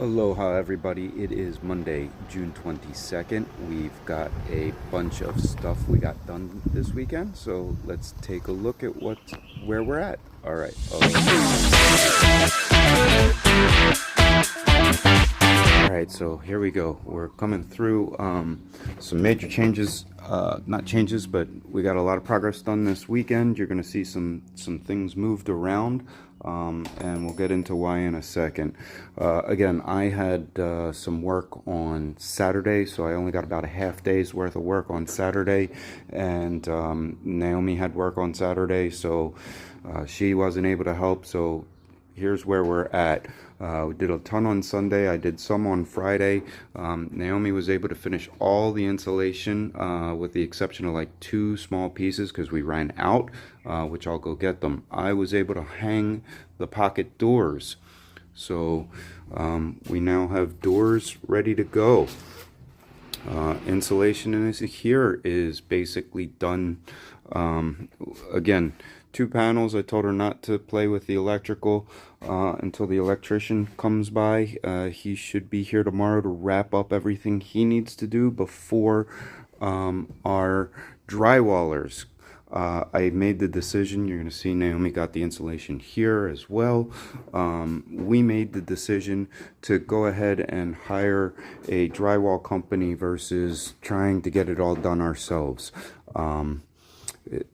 Aloha everybody, it is Monday, June 22nd. We've got a bunch of stuff we got done this weekend, so let's take a look at where we're at. All right. All right, so here we go. We're coming through some major changes, not changes, but we got a lot of progress done this weekend. You're going to see some things moved around, and we'll get into why in a second. Again, I had some work on Saturday, so I only got about a half day's worth of work on Saturday, and Naomi had work on Saturday, so she wasn't able to help, so here's where we're at. We did a ton on Sunday. I did some on Friday. Naomi was able to finish all the insulation with the exception of like 2 small pieces because we ran out, which I'll go get them. I was able to hang the pocket doors. So we now have doors ready to go. Insulation in here is basically done. Again, 2 panels. I told her not to play with the electrical until the electrician comes by. He should be here tomorrow to wrap up everything he needs to do before our drywallers. I made the decision. You're going to see Naomi got the insulation here as well. We made the decision to go ahead and hire a drywall company versus trying to get it all done ourselves.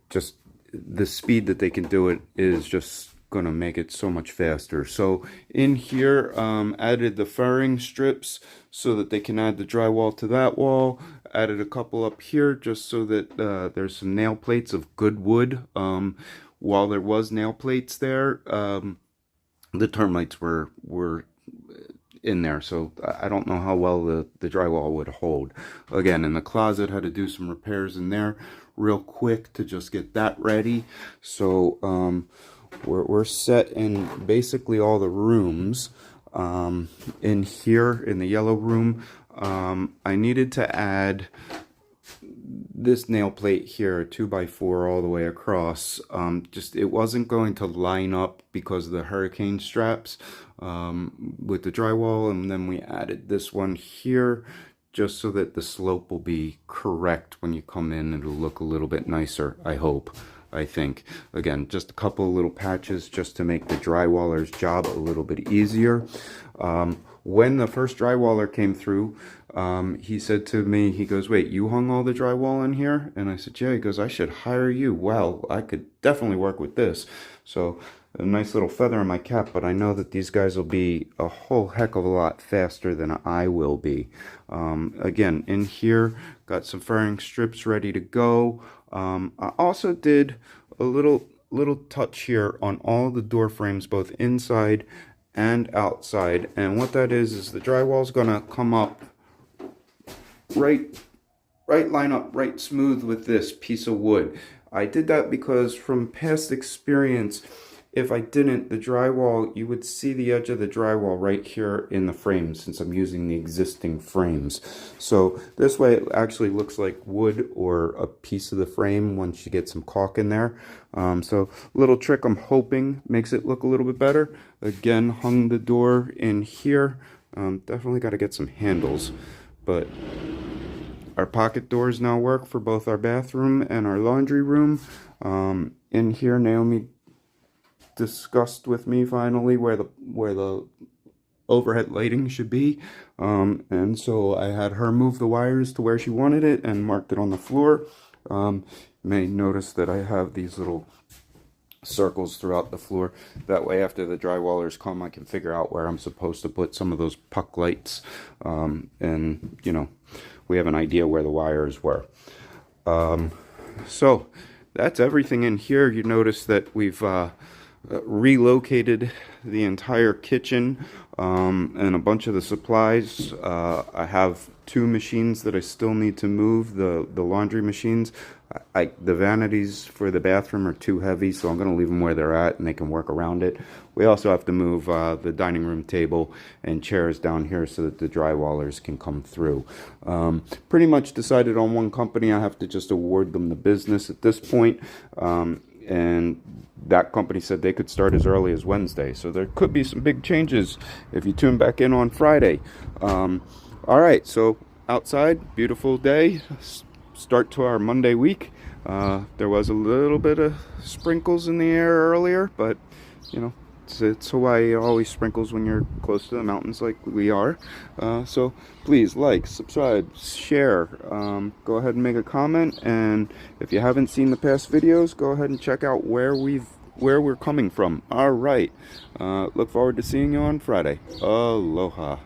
Just the speed that they can do it is just gonna make it so much faster. So in here, added the furring strips so that they can add the drywall to that wall. Added a couple up here just so that there's some nail plates of good wood. While there was nail plates there, the termites were in there, so I don't know how well the drywall would hold. Again, in the closet, had to do some repairs in there real quick to just get that ready. So we're set in basically all the rooms. In here, in the yellow room, I needed to add this nail plate here, 2x4 all the way across. Just it wasn't going to line up because of the hurricane straps with the drywall, and then we added this one here just so that the slope will be correct when you come in. It'll look a little bit nicer, I hope. I think. Again, just a couple of little patches just to make the drywaller's job a little bit easier. When the first drywaller came through, he said to me, he goes, "Wait, you hung all the drywall in here?" And I said, "Yeah." He goes, "I should hire you." Well, I could definitely work with this. So a nice little feather in my cap, but I know that these guys will be a whole heck of a lot faster than I will be. Again, in here, got some furring strips ready to go. I also did a little touch here on all the door frames, both inside and outside. And what that is the drywall's gonna come up right line up right smooth with this piece of wood. I did that because from past experience, if I didn't, the drywall, you would see the edge of the drywall right here in the frame since I'm using the existing frames. So this way it actually looks like wood or a piece of the frame once you get some caulk in there. So little trick I'm hoping makes it look a little bit better. Again, hung the door in here. Definitely got to get some handles, but our pocket doors now work for both our bathroom and our laundry room. In here, Naomi discussed with me finally where the overhead lighting should be, and so I had her move the wires to where she wanted it and marked it on the floor. You may notice that I have these little circles throughout the floor. That way, after the drywallers come, I can figure out where I'm supposed to put some of those puck lights, and you know, we have an idea where the wires were. So that's everything in here. You notice that we've relocated the entire kitchen and a bunch of the supplies. I have 2 machines that I still need to move, the laundry machines. The vanities for the bathroom are too heavy, so I'm going to leave them where they're at and they can work around it. We also have to move the dining room table and chairs down here so that the drywallers can come through. Pretty much decided on one company. I have to just award them the business at this point. And that company said they could start as early as Wednesday. So there could be some big changes if you tune back in on Friday. All right, so outside, beautiful day. Start to our Monday week. There was a little bit of sprinkles in the air earlier, but you know, it's Hawaii. It always sprinkles when you're close to the mountains like we are. So please like, subscribe, share. Go ahead and make a comment. And if you haven't seen the past videos, go ahead and check out where we're coming from. All right. Look forward to seeing you on Friday. Aloha.